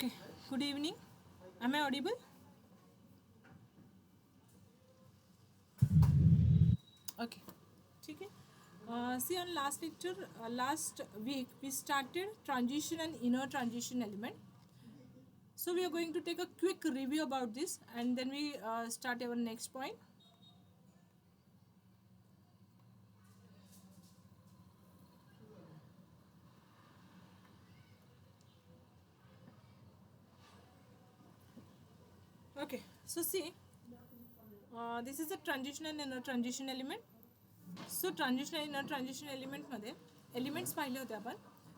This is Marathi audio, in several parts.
Okay, good evening. Am I audible? Okay, ठीक है. See, on last lecture, last week we started transition and inner transition element. So we are going to take a quick review about this, and then we start our next point. Okay, so see, this is a transition and inner transition element. So transition inner transition एलिमेंटमध्ये एलिमेंट्स पाहिले होते आपण.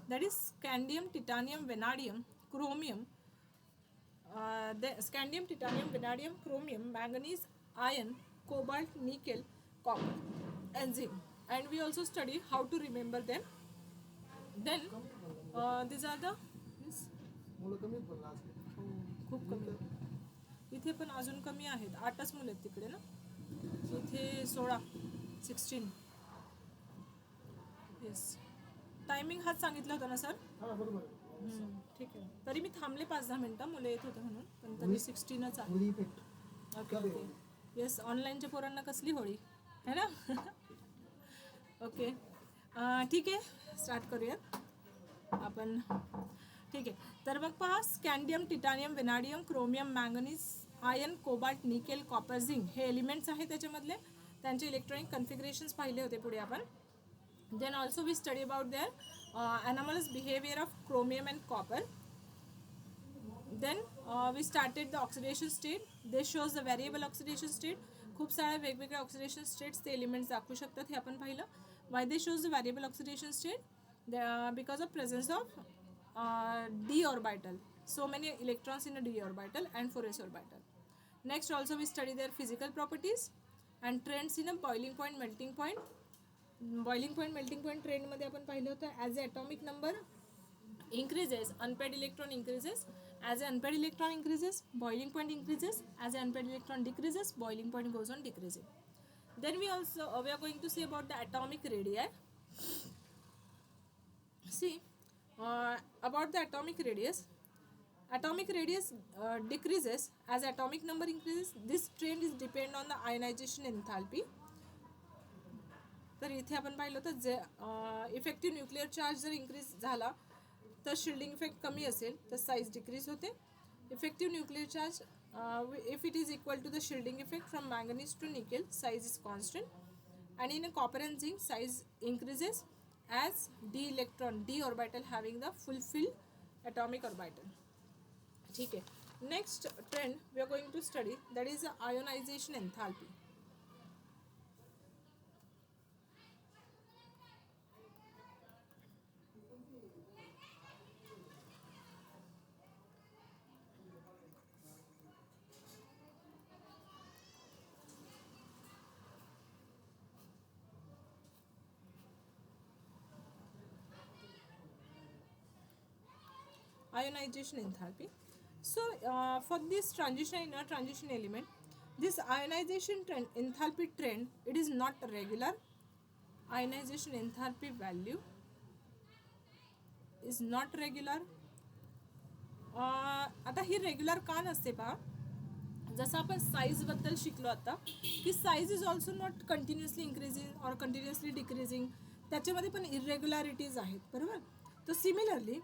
That is scandium, titanium, vanadium, chromium, scandium, titanium, vanadium, chromium, manganese, iron, cobalt, nickel, copper and zinc. And we also study how to remember them. Then these are the खूप कमी. इथे पण अजून कमी आहेत, 8च मुलं आहेत तिकडे ना. इथे 16 येस. टायमिंग हाच सांगितला होता ना सर? ठीक आहे. तरी मी थांबले 5-10 मिनटं, मुलं येत होतं म्हणून, पण तरी 16च आहे. Okay okay. येस, ऑनलाईनच्या पोरांना कसली होळी है ना. ओके ठीक आहे, स्टार्ट करूयात आपण. ठीक आहे, तर मग पहा, scandium, titanium, vanadium, chromium, manganese, iron, cobalt, nickel, copper, zinc हे एलिमेंट्स आहेत. त्याच्यामधले त्यांचे इलेक्ट्रॉनिक कन्फिगरेशन्स पाहिले होते पुढे आपण. Then also we study about their anomalous behaviour of chromium and copper. Then we started the oxidation state. This shows the variable oxidation state. खूप साऱ्या वेगवेगळ्या ऑक्सिडेशन स्टेट्स ते एलिमेंट्स दाखवू शकतात, हे आपण पाहिलं. Y they shows the variable oxidation state? Because of presence of d orbital, so many electrons in a d orbital and 4s orbital. Next also we study their physical properties and trends in a boiling point, melting point. Boiling point, melting point trend मध्ये आपण पाहिलं होतं, as the atomic number increases, unpaired electron increases. As the unpaired electron increases, boiling point increases. As the unpaired electron decreases, boiling point goes on decreasing. Then we also we are going to see about the atomic radii. See, about the atomic radius. Atomic radius decreases as atomic number increases. This trend is depend on the ionization enthalpy. तर इथे आपण पाहिलं तर जे इफेक्टिव्ह न्यूक्लिअर चार्ज जर इंक्रीज झाला तर शिल्डिंग इफेक्ट कमी असेल तर साईज डिक्रीज होते. Effective nuclear charge if it is equal to the shielding effect from manganese to nickel, size is constant. And in a copper and zinc, size increases as d orbital having the fulfilled atomic orbital. ठीक है. Next trend we are going to study, that is the ionization enthalpy. Ionization enthalpy. So for this transition inner transition element, this ionization trend, enthalpy trend, it is not regular. Ionization enthalpy value is not regular. आता ही रेग्युलर का नसते पहा. जसं आपण साईजबद्दल शिकलो आता की size is also not continuously increasing और कंटिन्युअसली डिक्रीजिंग, त्याच्यामध्ये पण इरेग्युलॅरिटीज आहेत, बरोबर. तर सिमिलरली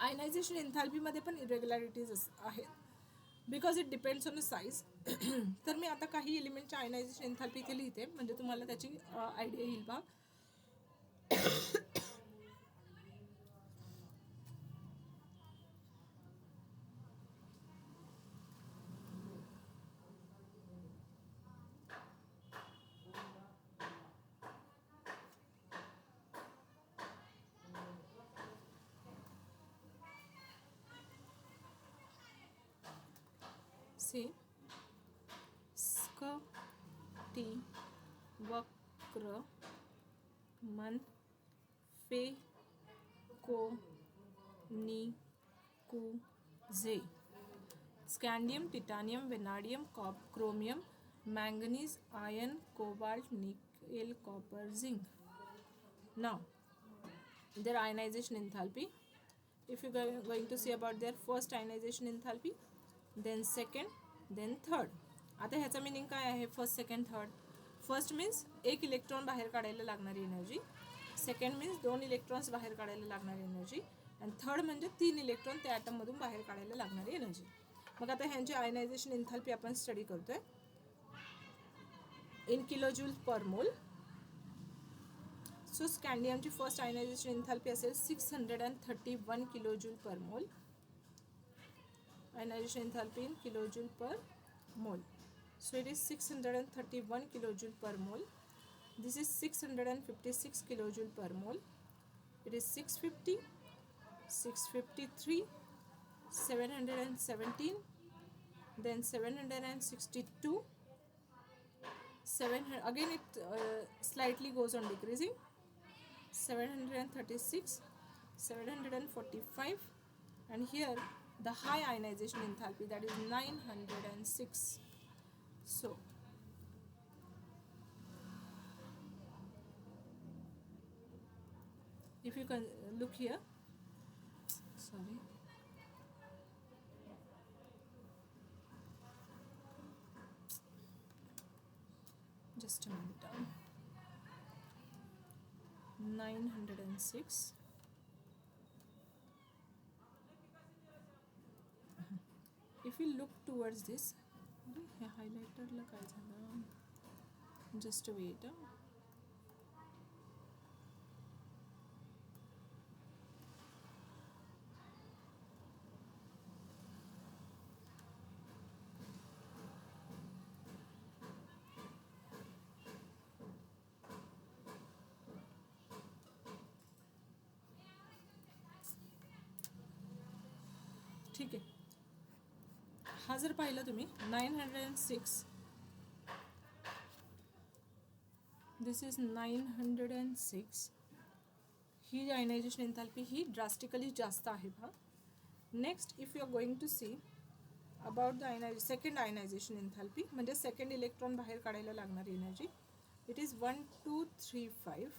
आयनायझेशन एन्थॅल्पीमध्ये पण इरेग्युलॅरिटीज आहेत, because it depends on the size. तर मी आता काही एलिमेंटच्या आयनायझेशन एन्थॅल्पी इथे लिहिते, म्हणजे तुम्हाला त्याची आयडिया येईल बा. से स्क टी वक्र मन फे को नी कु जे. Scandium, titanium, vanadium, chromium, manganese, iron, cobalt, nickel, copper, zinc. Now their ionization enthalpy. if you going to see about their first ionization enthalpy, then second, then third. आता ह्याचा मिनिंग काय आहे first second third. First means एक इलेक्ट्रॉन बाहेर काढायला लागणारी एनर्जी, सेकंड मीन्स 2 इलेक्ट्रॉन्स बाहेर काढायला लागणारी एनर्जी, आणि थर्ड म्हणजे 3 इलेक्ट्रॉन त्या ॲटममधून बाहेर काढायला लागणारी एनर्जी. मग आता ह्यांची आयनायझेशन एन्थाल्पी आपण स्टडी करतोय in kilojoule per mole. So स्कॅन्डियमची first ionization enthalpy असेल 631 किलोजूल पर मोल. आयनायझेशन एन्थाल्पी इन किलोजूल पर मोल. So it is 631 kilojoule per mole. This is 656 kilojoule per mole. It is 650, 653, 717, then 762, 700. Again it slightly goes on decreasing. 736, 745, and here the high ionization enthalpy, that is 906. So if you can look here, sorry, just a minute, 906. If you look towards this, हे हायलायटरला काय झालं, जस्ट वेट. ठीक आहे, हा जर पाहिला तुम्ही 906, दिस इज 906. ही आयनायझेशन एन्थाल्पी ही ड्रास्टिकली जास्त आहे पहा. Next if you are going to see about the second ionization enthalpy, म्हणजे सेकंड इलेक्ट्रॉन बाहेर काढायला लागणारी energy, it is 1235.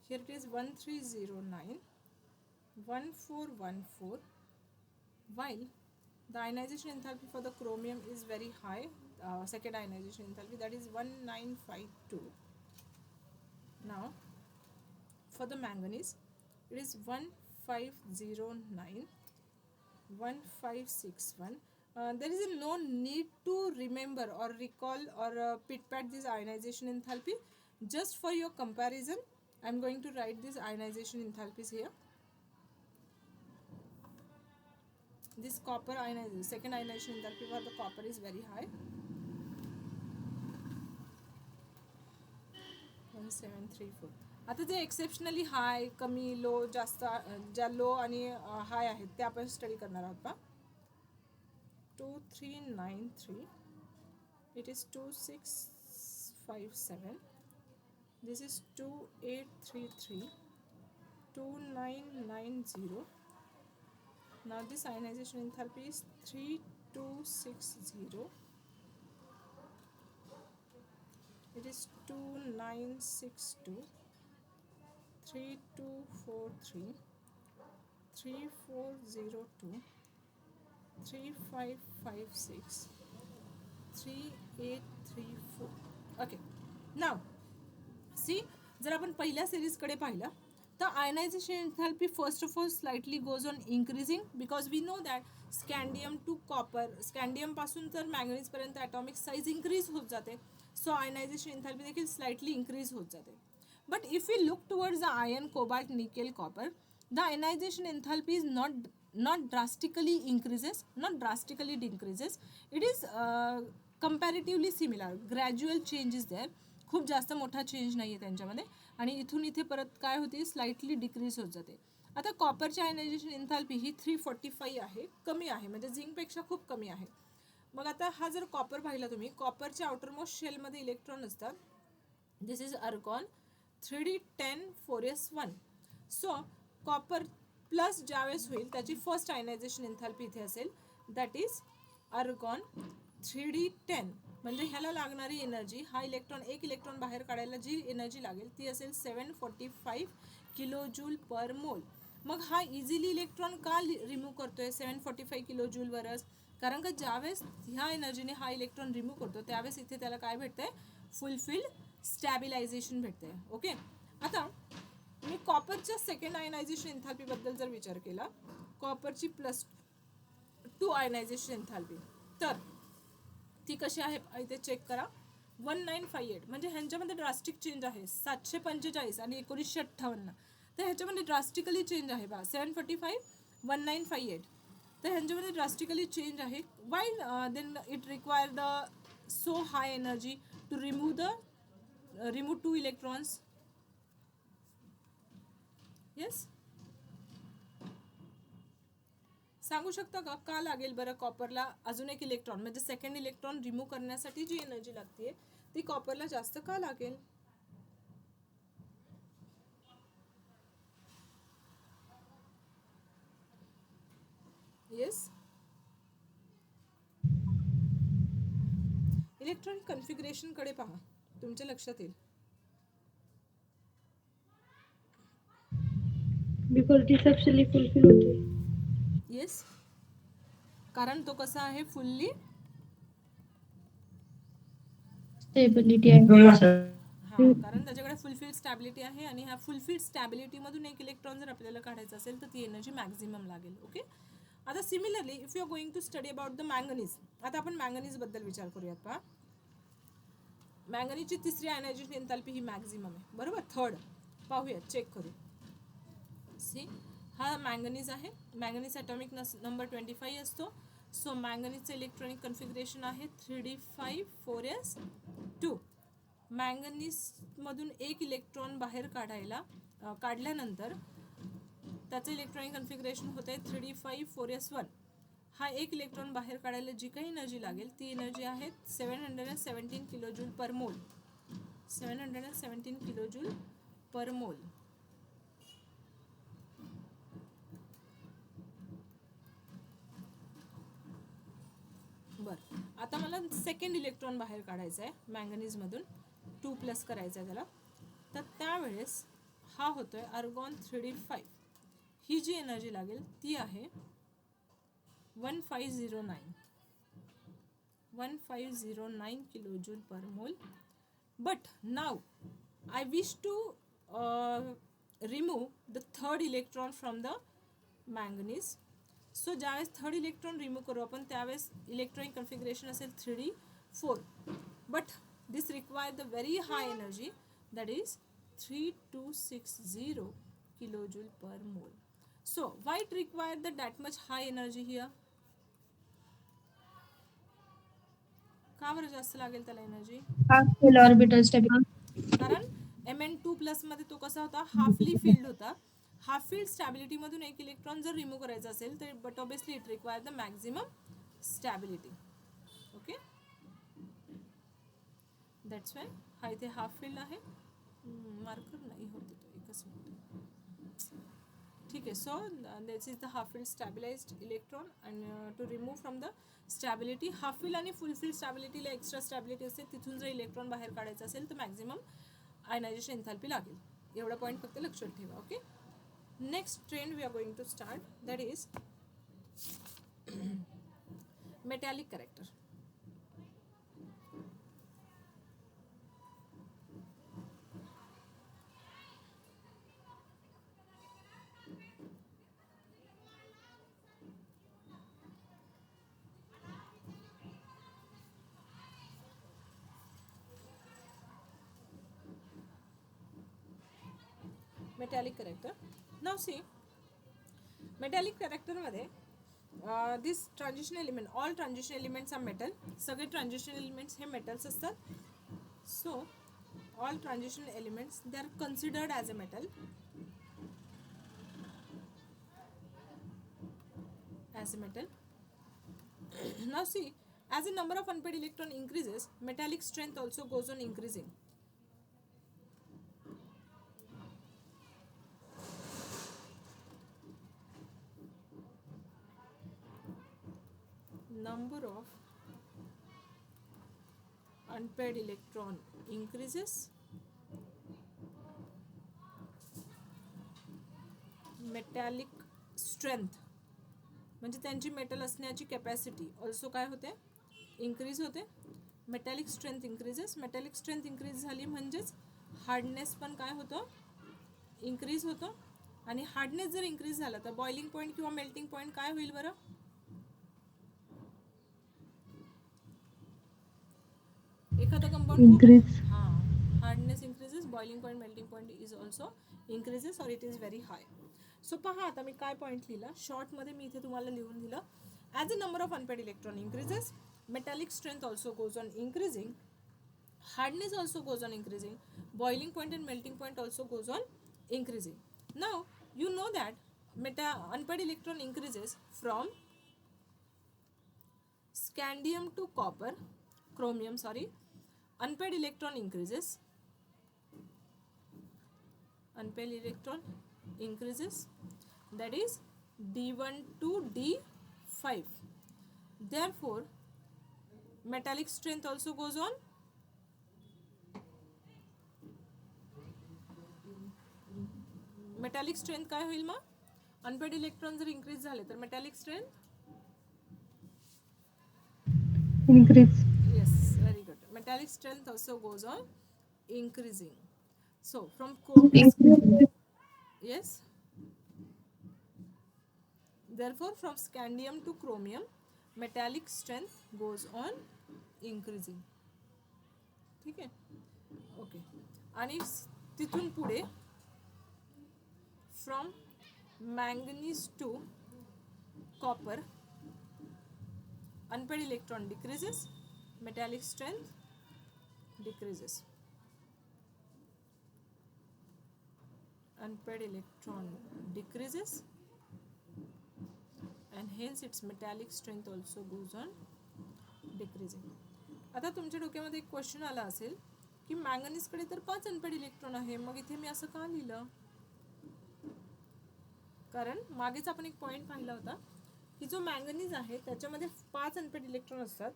Here it is 1309, 1414. while the ionization enthalpy for the chromium is very high, second ionization enthalpy, that is 1952. Now for the manganese it is 1509, 1561. There is no need to remember or recall or pit pat this ionization enthalpy. Just for your comparison I am going to write these ionization enthalpies here. This copper ionization, second ionization enthalpy for the copper is very high, 1734. आता जे एक्सेप्शनली हाय, कमी, लो, जास्त, ज्या लो आणि हाय आहेत ते आपण स्टडी करणार आहोत पहा. 2393, it is 2657, this is 2833, 2990. Now this ionization enthalpy is 3260, it is 2962, 3243, 3402, 3556, 3834. Okay, now see, जर आपण पहिल्या सिरीजकडे पाहिलं तर ionization enthalpy first of all slightly goes on increasing, because we know that scandium to copper, स्कॅन्डियमपासून तर मॅंगनीजपर्यंत ॲटॉमिक साईज इंक्रीज होत जाते. सो आयनायझेशन एन्थाल्पी देखील स्लाइटली इंक्रीज होत जाते. But if you look towards the iron, cobalt, nickel, copper, the ionization enthalpy is not drastically increases, not drastically decreases. It is comparatively similar, gradual change is there. खूप जास्त मोठा चेंज नाही आहे त्यांच्यामध्ये, आणि इथून इथे परत काय होते, स्लाइटली डिक्रीज होत जाते. आता कॉपरची आयनायझेशन एन्थाल्पी ही 345 आहे, कमी आहे, म्हणजे झिंकपेक्षा खूप कमी आहे. मग आता हा जर कॉपर पाहिला तुम्ही, कॉपरच्या आउटरमोस्ट शेलमध्ये इलेक्ट्रॉन असतात. This is argon 3d10 4s1. So copper plus ज्यावेळेस होईल त्याची फर्स्ट आयनायझेशन एन्थाल्पी इथे असेल, दॅट इज अर्गॉन 3d10. म्हणजे ह्याला लागणारी एनर्जी, हा इलेक्ट्रॉन, एक इलेक्ट्रॉन बाहेर काढायला जी एनर्जी लागेल ती असेल 745 किलोजूल पर मोल. मग हा इझिली इलेक्ट्रॉन का रिमूव्ह करतोय 745 किलो जूलवरच? कारण का ज्यावेळेस ह्या एनर्जीने हा इलेक्ट्रॉन रिमूव्ह करतो त्यावेळेस इथे त्याला काय भेटतंय? फुलफिल्ड स्टॅबिलायझेशन भेटतंय. ओके, आता मी कॉपरच्या सेकंड आयनायझेशन एन्थॅल्पीबद्दल जर विचार केला, कॉपरची +2 आयनायझेशन एन्थॅल्पी, तर ती कशी आहे इथे चेक करा. 1958 म्हणजे ह्यांच्यामध्ये ड्रास्टिक चेंज आहे. 745 आणि 1958, तर ह्याच्यामध्ये ड्रास्टिकली चेंज आहे बा. 745 1958, तर ह्यांच्यामध्ये ड्रास्टिकली चेंज आहे. While then it require the so high energy to remove 2 electrons. Yes, सांगू शकता का लागेल बरं कॉपरला अजून एक इलेक्ट्रॉन, म्हणजे सेकंड इलेक्ट्रॉन रिमूव्ह करण्यासाठी जी एनर्जी लागते ती कॉपरला जास्त का लागेल? येस, इलेक्ट्रॉनिक कन्फिगरेशन कडे पहा, तुमच्या लक्षात येईल. बिकॉज ती सबसिडी फुलफिल होते. येस, कारण तो कसा आहे? फुल्ली स्टेबिलिटी आहे. हां, कारण त्याच्याकडे फुलफिल्ड स्टॅबिलिटी आहे आणि ह्या फुलफिल्ड स्टॅबिलिटीमधून एक इलेक्ट्रॉन जर आपल्याला काढायचा असेल तर ती एनर्जी मॅक्झिमम लागेल. ओके, आता similarly if you are going to study about the manganese, आता आपण मँगनीजबद्दल विचार करूयात. पहा, मँगनीजची तिसरी आयनायझेशन एन्थॅल्पी ही मॅक्झिमम आहे, बरोबर. थर्ड पाहूयात, चेक करू. सी, हा मँगनीज आहे. मँगनीज ॲटॉमिक नंबर 25 असतो. सो मँगनीजचं इलेक्ट्रॉनिक कन्फिगरेशन आहे 3d5 4s2. मँगनीजमधून एक इलेक्ट्रॉन बाहेर काढल्यानंतर त्याचं इलेक्ट्रॉनिक कन्फिगरेशन होतं आहे 3d5 4s1. हा एक इलेक्ट्रॉन बाहेर काढायला जी काही एनर्जी लागेल ती एनर्जी आहे 717 किलो जूल पर मोल. 717 किलो जूल पर मोल. बरं, आता मला सेकंड इलेक्ट्रॉन बाहेर काढायचा आहे मँगनीजमधून, 2+ करायचा आहे त्याला. तर त्यावेळेस हा होतोय आर्गॉन 3d5. ही जी एनर्जी लागेल ती आहे 1509 किलो जूल पर मोल. But now I wish to remove the third electron from the manganese. So ज्यावेळेस थर्ड इलेक्ट्रॉन रिमूव्ह करू आपण त्यावेळेस इलेक्ट्रॉनिक कन्फिगरेशन असेल 3d4. But this require the very high energy, that is 3260 kilo joule per mole. So why it require the that much high energy here? का बरं जास्त लागेल त्याला एनर्जी? Orbital stability. कारण Mn2+ मध्ये तो कसा होता? हाफली फील्ड होता. हाफ फील्ड स्टॅबिलिटीमधून एक इलेक्ट्रॉन जर रिमूव्ह करायचा असेल तर but obviously it require the maximum stability. Okay, that's why हा इथे हाफ फील्ड आहे. मार्कर नाही होते तो, एकच मिनिट. ठीक आहे, so this is the half filled stabilized electron and to remove from the stability, half filled आणि फुल फील्ड स्टॅबिलिटीला एक्स्ट्रा स्टॅबिलिटी असते, तिथून जर इलेक्ट्रॉन बाहेर काढायचं असेल तर मॅक्झिमम आयनायझेशन एन्थॅल्पी लागेल. एवढा पॉईंट फक्त लक्षात ठेवा. Okay, next trend we are going to start, that is metallic character. Metallic character. Now see, metallic कॅरेक्टरमध्ये this transition element, all transition elements are metal. सगळे ट्रान्झिशन एलिमेंट्स हे मेटल्स असतात. So all transition elements they are considered as a metal. Now see, as the number of unpaired electron increases, metallic strength also goes on increasing. Number of unpaired electron increases, metallic strength म्हणजे त्यांची मेटल असण्याची कॅपॅसिटी ऑल्सो काय होते, इन्क्रीज होते. Metallic strength increases. Metallic strength increase झाली म्हणजेच हार्डनेस पण काय होतं, इन्क्रीज होतं. आणि हार्डनेस जर इन्क्रीज झाला तर बॉइलिंग पॉईंट किंवा मेल्टिंग पॉईंट काय होईल बरं, एखादा compound Increase. Hardness increases, boiling point melting point is also increases और it is very high. So पहा आता मी काय पॉईंट लिहिला शॉर्टमध्ये, मी इथे तुम्हाला लिहून दिलं. As a number of unpaired electron increases, metallic strength also goes on increasing, hardness also goes on increasing, boiling point and melting point also goes on increasing. Now you know that unpaired electron increases from scandium to copper, chromium sorry. Unpaired electron increases, unpaired electron increases, that is d1 to d5. Therefore metallic strength also goes on. Metallic strength काय होईल मग, अनपेड इलेक्ट्रॉन जर इंक्रीज झाले तर metallic strength Increase. yes, very good. Metallic strength also goes on increasing. So from Increase. yes, therefore from scandium to chromium metallic strength goes on increasing. ठीक आहे, ओके. आणि तिथून पुढे from manganese to copper unpaired electron decreases, metallic strength decreases. Unpaired electron decreases and hence its metallic strength also goes on decreasing. आता तुमच्या डोक्यामध्ये एक क्वेश्चन आला असेल की मॅंगनीज कडे तर 5 अनपेड इलेक्ट्रॉन आहे, मग इथे मी असं का लिहिलं. कारण मागेच आपण एक पॉईंट पाहिला होता की जो मॅंगनीज आहे त्याच्यामध्ये 5 अनपेड इलेक्ट्रॉन असतात,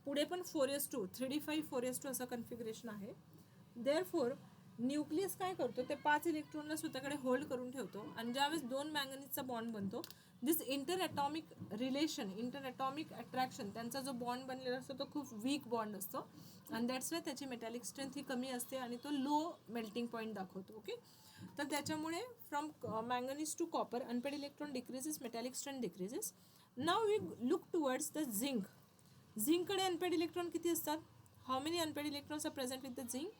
पुढे पण 4s2 3d5 4s2 असं कन्फिगरेशन आहे. देअरफोर न्यूक्लियस काय करतो, ते 5 इलेक्ट्रॉनला स्वतःकडे होल्ड करून ठेवतो आणि ज्यावेळेस 2 मॅंगनीजचा बॉन्ड बनतो, this inter atomic relation, inter atomic attraction, त्यांचा जो बॉन्ड बनलेला असतो तो खूप वीक बॉन्ड असतो आणि दॅट्स वाय त्याची मेटॅलिक स्ट्रेंथ ही कमी असते आणि तो लो मेल्टिंग पॉईंट दाखवतो. ओके, तर त्याच्यामुळे from manganese to copper unpaired electron decreases, metallic strength decreases. Now we look towards the zinc. झिंककडे अनपेड इलेक्ट्रॉन किती असतात, how many unpaired electrons are present with the zinc.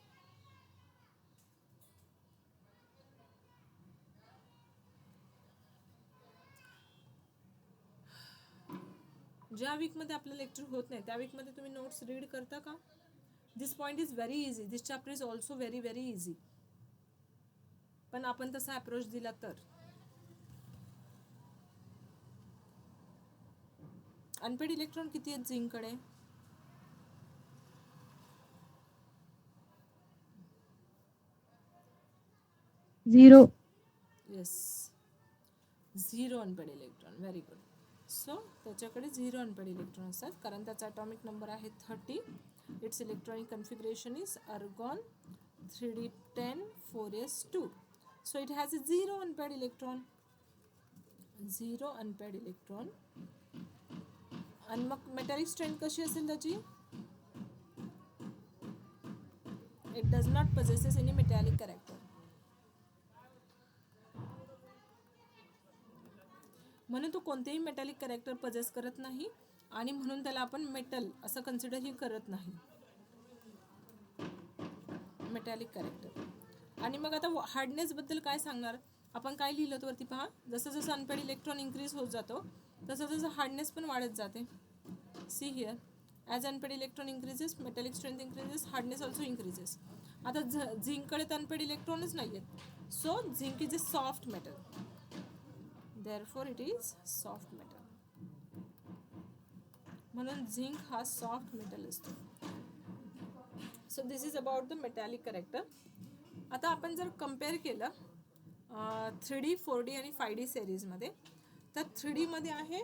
ज्या वीकमध्ये आपलं लेक्चर होत नाही त्या वीकमध्ये तुम्ही नोट्स रीड करता का. This point is very easy, this chapter is also very very easy. पण आपण तसा अप्रोच दिला तर. अनपेड इलेक्ट्रॉन किती आहेत झिंककडे, Zero. Yes 0 unpaired electron. Very good. So त्याच्याकडे 0 अनपेड इलेक्ट्रॉन असतात कारण त्याचा ॲटॉमिक नंबर आहे 30. Its electronic configuration is argon 3d10 4s2. So it has a 0 unpaired electron, 0 unpaired electron. आणि मग मेटॅलिक स्ट्रेंथ कशी असेल त्याची, it does not possesses any metallic character. म्हणून तो कोणतेही मेटॅलिक कॅरेक्टर पजेस करत नाही आणि म्हणून त्याला आपण मेटल असं कन्सिडरही करत नाही, मेटॅलिक कॅरेक्टर. आणि मग आता हार्डनेसबद्दल काय सांगणार, आपण काय लिहिलं तर वरती पहा, जसं जसं अनपेड इलेक्ट्रॉन इंक्रीज होत जातो तसं तसं हार्डनेस पण वाढत जाते. See here, as unpaid electron increases metallic strength increases, hardness also increases. आता झिंककडे तर अनपेड इलेक्ट्रॉनच नाही आहेत, so zinc is a soft metal, therefore it is soft metal. म्हणून झिंक हा सॉफ्ट मेटल असतो. So this is about the metallic character. आता आपण जर कम्पेअर केलं 3D 4D आणि 5D सिरीजमध्ये, तर 3D मध्ये आहे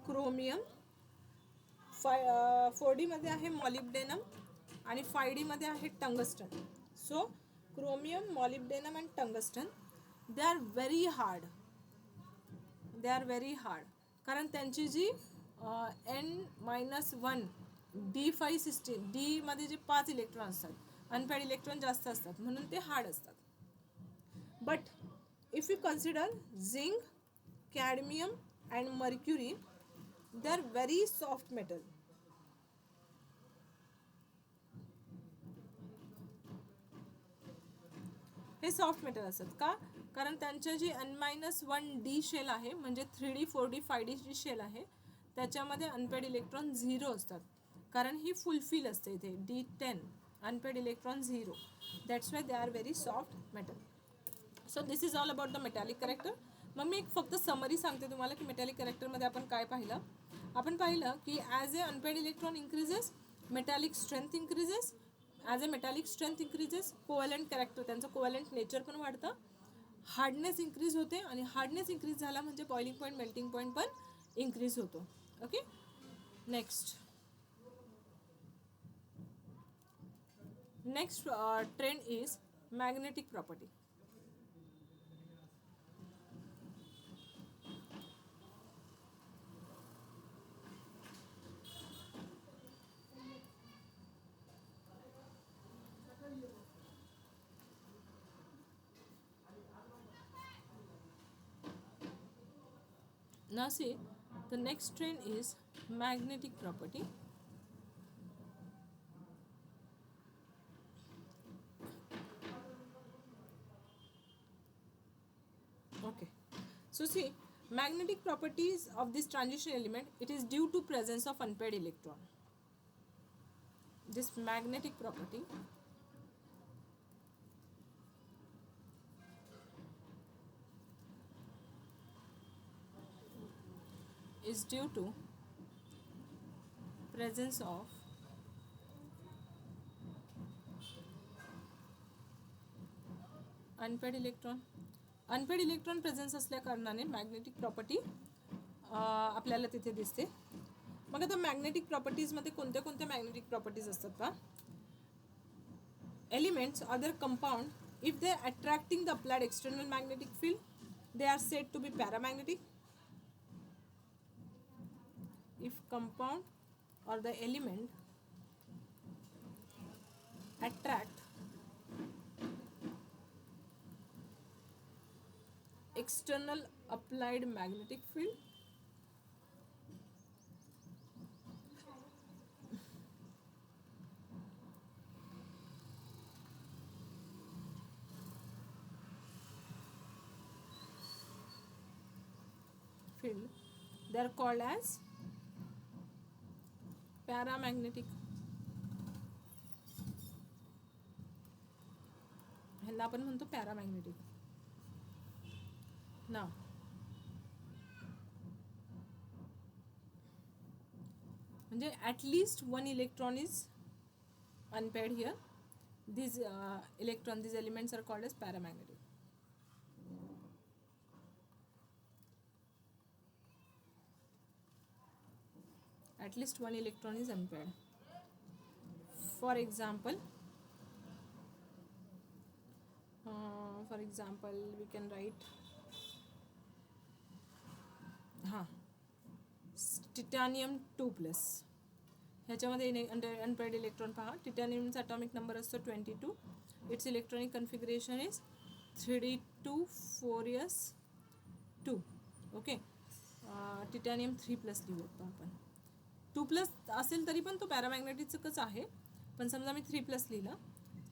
क्रोमियम, 4D मध्ये आहे मॉलिब्डेनम आणि 5D मध्ये आहे tungsten. So chromium, molybdenum and tungsten. They are very hard, they are very hard, कारण त्यांची जी N-1 D5 सिस्टीम, डी मध्ये जे 5 इलेक्ट्रॉन असतात, अनपेड इलेक्ट्रॉन जास्त असतात म्हणून ते हार्ड असतात. But if you consider zinc, cadmium and mercury, they are very soft metal. हे सॉफ्ट मेटल असतात का, कारण त्यांच्या जी N-1D शेल आहे, म्हणजे 3D 4D 5D जी शेल आहे त्याच्यामध्ये अनपेड इलेक्ट्रॉन 0 असतात, कारण ही फुलफिल असते इथे D10 unpaid electron 0. That's why they are very soft metal. So this is all about the metallic character. मग मी एक फक्त समरी सांगते तुम्हाला की मेटॅलिक कॅरेक्टरमध्ये आपण काय पाहिलं. आपण पाहिलं की as a unpaired electron increases, metallic strength increases. As a metallic strength increases, covalent character, त्यांचं कोवॅलंट नेचर पण वाढतं, हार्डनेस इंक्रीज होते, आणि हार्डनेस इंक्रीज झाला म्हणजे बॉइलिंग पॉईंट, मेल्टिंग पॉईंट पण इंक्रीज होतो. Okay, next trend is magnetic property. Now see, the next trend is magnetic property. Okay, so see, magnetic properties of this transition element, it is due to presence of unpaired electron. This magnetic property is due to presence of unpaired electron. Unpaired electron presence असल्या कारणाने मॅग्नेटिक प्रॉपर्टी आपल्याला तिथे दिसते. मग आता मॅग्नेटिक प्रॉपर्टीजमध्ये कोणत्या कोणत्या मॅग्नेटिक प्रॉपर्टीज असतात का. Elements other compound, if they attracting the applied external magnetic field, they are said to be paramagnetic. If compound or the element attract external applied magnetic field, they are called as paramagnetic. ह्यांना आपण म्हणतो पॅरामॅग्नेटिक. ना म्हणजे at least 1 electron is unpaired here. these these elements are called as paramagnetic. At least 1 electron is unpaired. For example, we can write titanium 2+. ह्याच्यामध्ये अनपेड इलेक्ट्रॉन पहा. टिटॅनियमचा ॲटॉमिक नंबर असतो 22. It's electronic configuration is 3d24s2. Okay, titanium 3+ लिहूयात आपण. 2+ असेल तरी पण तो पॅरामॅग्नेटिकच आहे, पण समजा मी 3+ लिहिलं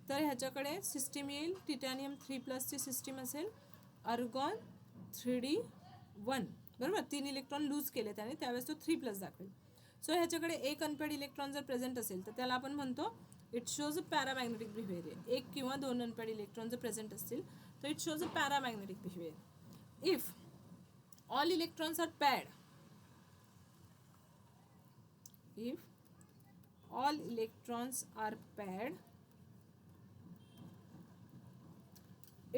तर ह्याच्याकडे सिस्टीम येईल. टिटॅनियम 3+ची सिस्टीम असेल अर्गॉन 3d1, बरोबर. 3 इलेक्ट्रॉन लूज केले त्याने, त्यावेळेस तो 3+ दाखवेल. सो ह्याच्याकडे एक अनपेड इलेक्ट्रॉन जर प्रेझेंट असेल तर त्याला आपण म्हणतो it shows a paramagnetic behaviour. 1 किंवा 2 अनपेड इलेक्ट्रॉन जर प्रेझेंट असतील तर it shows a paramagnetic behaviour. If all electrons are paired, if all electrons are paired,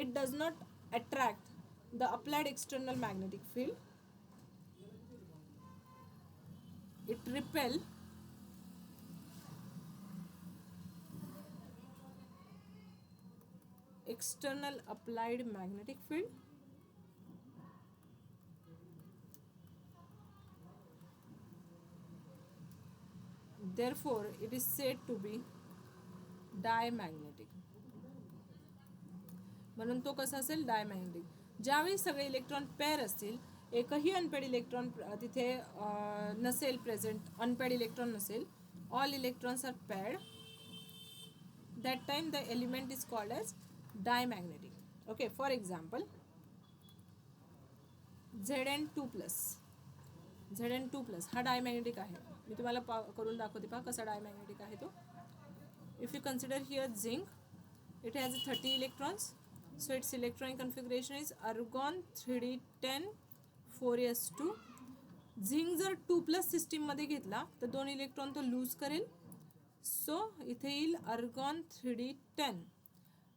it does not attract the applied external magnetic field, it repel external applied magnetic field, therefore it is said to be diamagnetic. म्हणून तो कसा असेल, डायमॅग्नेटिक. ज्यावेळी सगळे इलेक्ट्रॉन पेअर असतील, एकही अनपेड इलेक्ट्रॉन तिथे नसेल प्रेझेंट, अनपेड इलेक्ट्रॉन नसेल, all electrons are paired, that time the element is called as diamagnetic. Okay, for example Zn2+ हा डायमॅग्नेटिक आहे. मी तुम्हाला करून दाखवते पहा कसा डायमॅग्नेटिक आहे तो. If you consider here zinc, it has 30 electrons, so it's electronic configuration is argon 3d10 4s2. Zinc जर 2+ सिस्टीममध्ये घेतला तर 2 इलेक्ट्रॉन तो लूज करेल, सो इथे येईल अर्गॉन 3d10.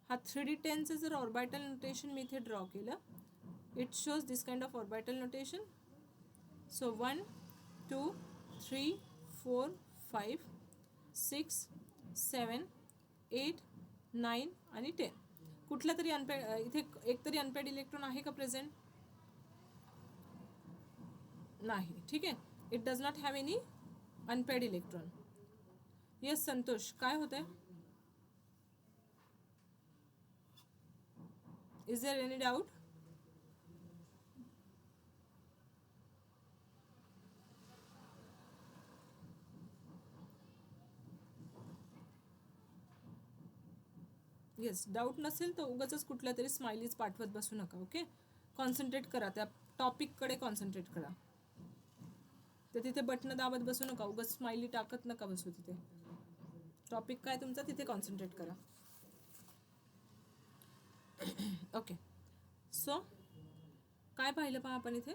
हा 3d10चं जर ऑर्बिटल नोटेशन मी इथे ड्रॉ केलं, it shows this kind of orbital notation. So 1 2 3 4 5 6 7 8 9 आणि 10. कुठला तरी अनपेड, इथे एक तरी अनपेड इलेक्ट्रॉन आहे का प्रेझेंट? नाही. ठीक आहे, it does not have any unpaired electron. Yes Santosh, काय होत आहे? Is there any doubt? Yes, doubt नसेल तर उगाच कुठल्या तरी स्माइलीज पाठवत बसू नका. ओके, कॉन्सन्ट्रेट करा, त्या टॉपिककडे कॉन्सन्ट्रेट करा. तर तिथे बटणं दाबत बसू नका, उगाच स्माइली टाकत नका बसू. तिथे टॉपिक काय तुमचा, तिथे कॉन्सन्ट्रेट करा. ओके, सो काय पाहिलं पहा आपण इथे,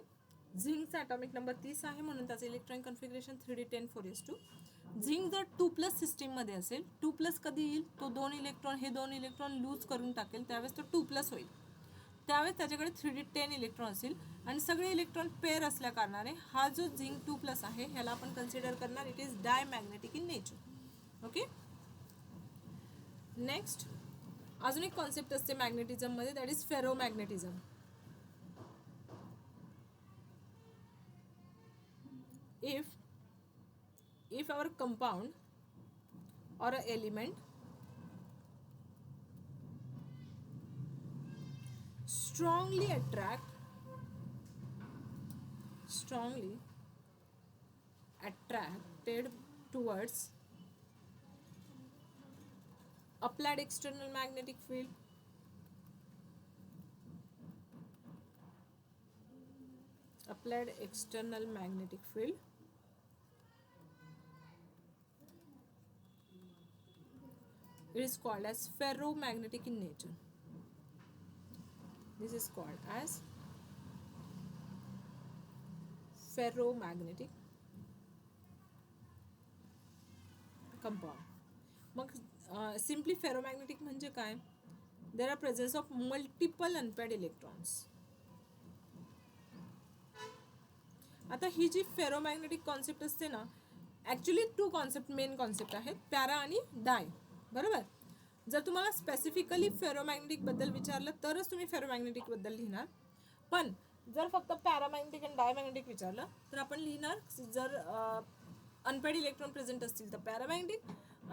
झिंकचा ॲटॉमिक नंबर 30 आहे, म्हणून त्याचं electronic configuration 3d10 4s2. Zinc जर 2+ सिस्टीममध्ये असेल, 2+ कधी येईल, तो 2 इलेक्ट्रॉन लूज करून टाकेल, त्यावेळेस तो 2+ होईल. त्यावेळेस त्याच्याकडे 3d10 इलेक्ट्रॉन असेल आणि सगळे इलेक्ट्रॉन पेअर असल्या कारणाने हा जो झिंक 2+ आहे ह्याला आपण कन्सिडर करणार, it is diamagnetic in nature. Okay, next अजून एक कॉन्सेप्ट असते मॅग्नेटिझममध्ये, that is ferromagnetism. if our compound or an element strongly attracted towards applied external magnetic field, it is called as ferromagnetic in nature. This is called as ferromagnetic compound. मग सिम्पली फेरोमॅग्नेटिक म्हणजे काय? There are presence of multiple unpaired electrons. आता ही जी फेरोमॅग्नेटिक कॉन्सेप्ट असते ना, ॲक्च्युली 2 कॉन्सेप्ट मेन कॉन्सेप्ट आहेत, पॅरा आणि डाय. बरोबर. जर तुम्हाला स्पेसिफिकली फेरोमॅग्नेटिकबद्दल विचारलं तरच तुम्ही फेरोमॅग्नेटिकबद्दल लिहिणार, पण जर फक्त पॅरामॅग्नेटिक आणि डायमॅग्नेटिक विचारलं तर आपण लिहिणार, जर अनपेड इलेक्ट्रॉन प्रेझेंट असतील तर पॅरामॅग्नेटिक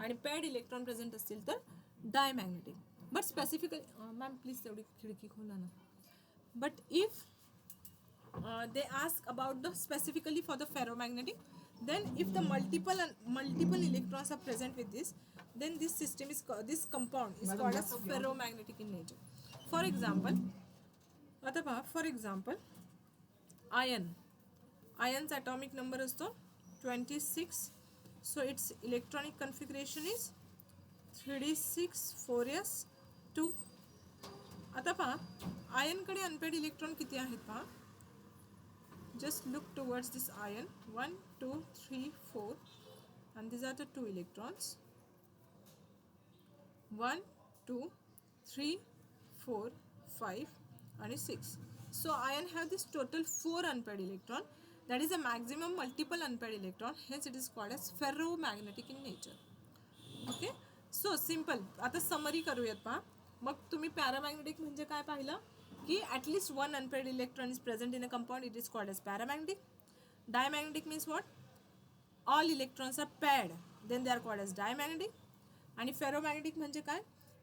आणि पेड इलेक्ट्रॉन प्रेझेंट असतील तर diamagnetic. But specifically, ma'am please तेवढी खिडकी खोला ना. But if they ask about the specifically for the ferromagnetic, then if the multiple electrons are present with this, then this system is this compound is called as ferromagnetic in nature. For example, iron's atomic number is 26, so its electronic configuration is 3d6 4s2. आता पहा, आयन कडे अनपेड इलेक्ट्रॉन किती आहेत पहा. Just look towards this iron, 1 2 3 4, and these are the 2 electrons, 1 2 3 4 5 and 6. So iron have this total 4 unpaired electron, that is a maximum multiple unpaired electron, hence it is called as ferromagnetic in nature. Okay, so simple. आता समरी करूयात पहा. मग तुम्ही पॅरामॅग्नेटिक म्हणजे काय पाहिलं की at least 1 unpaired electron is present in a compound, it is called as paramagnetic. Diamagnetic means what? All electrons are paired. Then they are called as diamagnetic. आणि फेरोमॅग्नेटिक म्हणजे काय?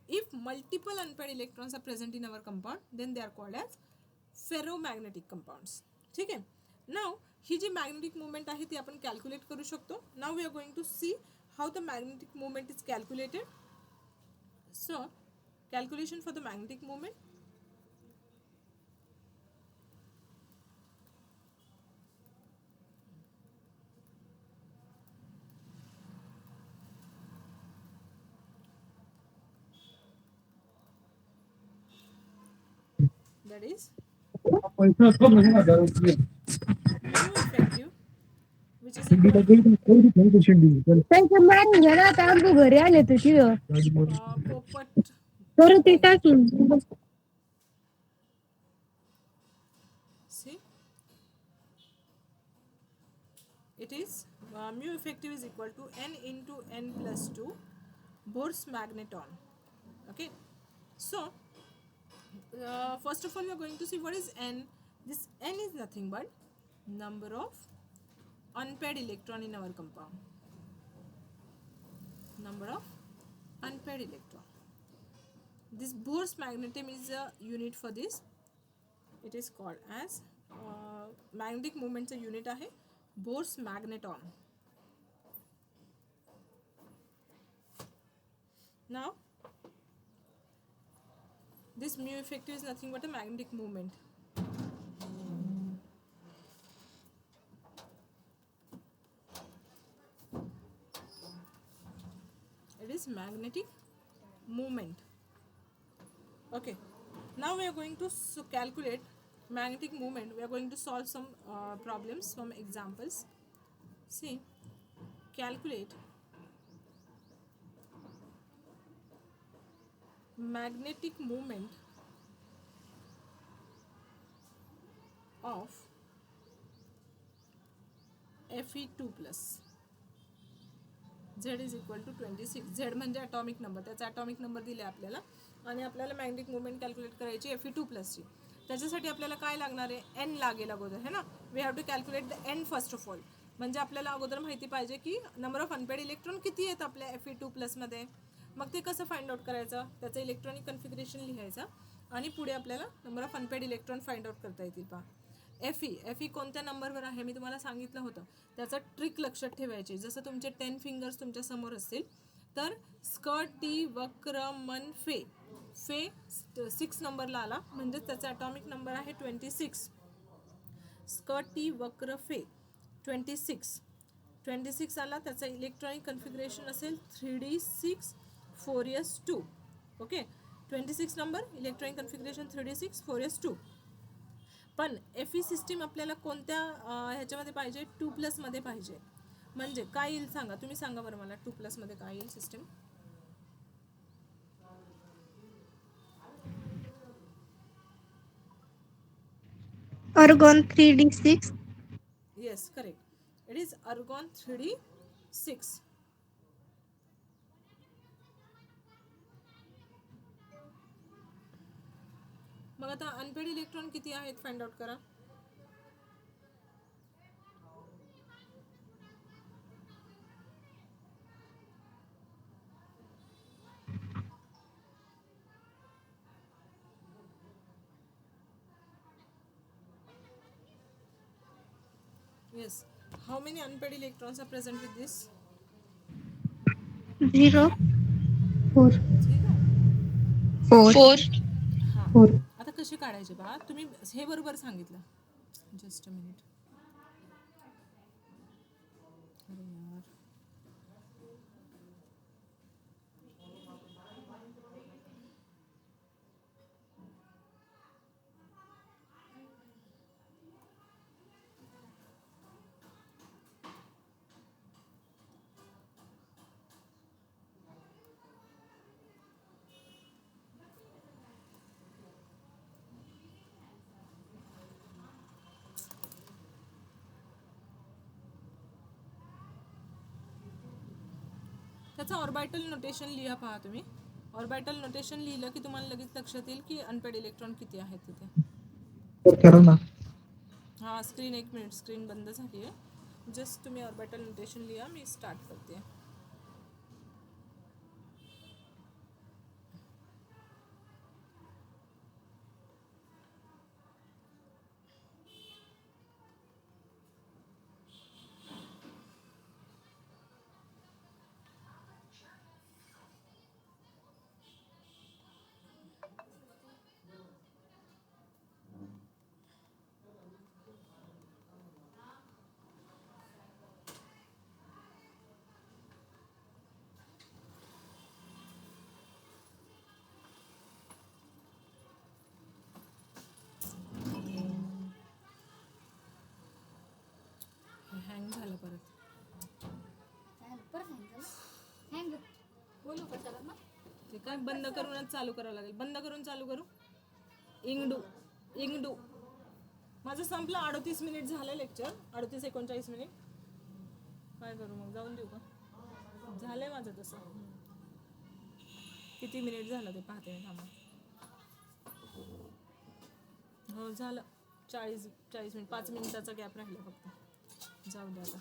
If multiple unpaired electrons are present in our compound then they are called as ferromagnetic compounds. ठीक आहे. नाव ही जी मॅग्नेटिक मुवमेंट आहे ती आपण कॅल्क्युलेट करू शकतो. Now we are going to see how the magnetic movement is calculated. So calculation for the magnetic moment. That is mu effective, which is equal to त्यांच्या मारून घ्या ना आता आमच्या घरी आले तर तिथं पोपट. परत ते टाकून See, it is mu effective is equal to n into n plus 2 Bohr's magneton. Okay, so first of all we are going to see what is n. This n is nothing but number of unpaired electron in our compound. Number of unpaired electron. This Bohr's magneton is a unit for this. It is called as magnetic moment चा unit आहे Bohr's magneton. Now this mu effective is nothing but a magnetic moment. It is magnetic moment. Okay, now we are going to calculate magnetic moment. We are going to solve some problems from examples. See, calculate magnetic moment of Fe2 plus. Z is equal to 26. Z म्हणजे ॲटॉमिक नंबर, त्याचा ॲटॉमिक नंबर दिले आपल्याला आणि आपल्याला मॅग्नेटिक मुवमेंट कॅल्क्युलेट करायची Fe2 प्लसची. त्याच्यासाठी आपल्याला काय लागणार आहे? n लागेल अगोदर, है ना. We have to calculate the n first of all. म्हणजे आपल्याला अगोदर माहिती पाहिजे की नंबर ऑफ अनपेड इलेक्ट्रॉन किती आहेत आपल्या Fe2 प्लसमध्ये. मग ते कसं फाइंड आउट करायचं? त्याचं इलेक्ट्रॉनिक कन्फिगरेशन लिहायचं आणि पुढे आपल्याला number of unpaired electron find out करता येतील. पहा Fe कोणत्या नंबरवर आहे मी तुम्हाला सांगितलं होतं. त्याचा ट्रिक लक्षात ठेवायची. जसं तुमचे 10 फिंगर्स तुमच्या समोर असतील तर स्क टी वक्र मन फे 6 नंबरला आला म्हणजे त्याचा ॲटॉमिक नंबर आहे 26. स्क टी वक्र फे 26 आला. त्याचा इलेक्ट्रॉनिक कन्फिगरेशन असेल 3d6 4s2. Okay, 26 number electronic configuration 3d6 4s2. पण Fe सिस्टीम आपल्याला कोणत्या ह्याच्यामध्ये पाहिजे? 2 प्लसमध्ये पाहिजे. म्हणजे काय येईल सांगा, तुम्ही सांगा बरं मला. 2 प्लसमध्ये काय येईल system? argon 3d6. Yes, correct. It is अर्गॉन 3d6. मग आता अनपेड इलेक्ट्रॉन किती आहेत फाइंड आउट करा. Yes, how many unpaired electrons are present with this? 0 4 4. 4 हां, 4 आता कसे काढायचे बघा. तुम्ही हे बरोबर सांगितलं. Just a minute. अरे यार, त्याचं ऑर्बिटल नोटेशन लिहा. पहा तुम्ही ऑर्बिटल नोटेशन लिहिलं की तुम्हाला लगेच लक्षात येईल की अनपेड इलेक्ट्रॉन किती आहेत तिथे. करा ना. हां, स्क्रीन एक मिनिट, स्क्रीन बंद झाली आहे. जस्ट तुम्ही ऑर्बिटल नोटेशन लिहा, मी स्टार्ट करते. परत. बोलू कशाला ना ते काय बंद करूनच चालू करावं लागेल. बंद करून चालू करू. इंगडू माझं संपलं. 38 मिनिट झालं लेक्चर. 38-39 मिनिट. काय करू मग, जाऊन देऊ का? झालंय माझं तसं. किती मिनिट झालं ते पाहते मी, थांबा. हो झालं 40 मिनिट. 5 मिनिटाचा गॅप राहिला फक्त. जाऊ दे आता,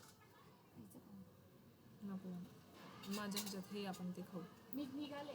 नको माझ्या ह्याच्यात हे आपण ते खाऊ. मी निघाले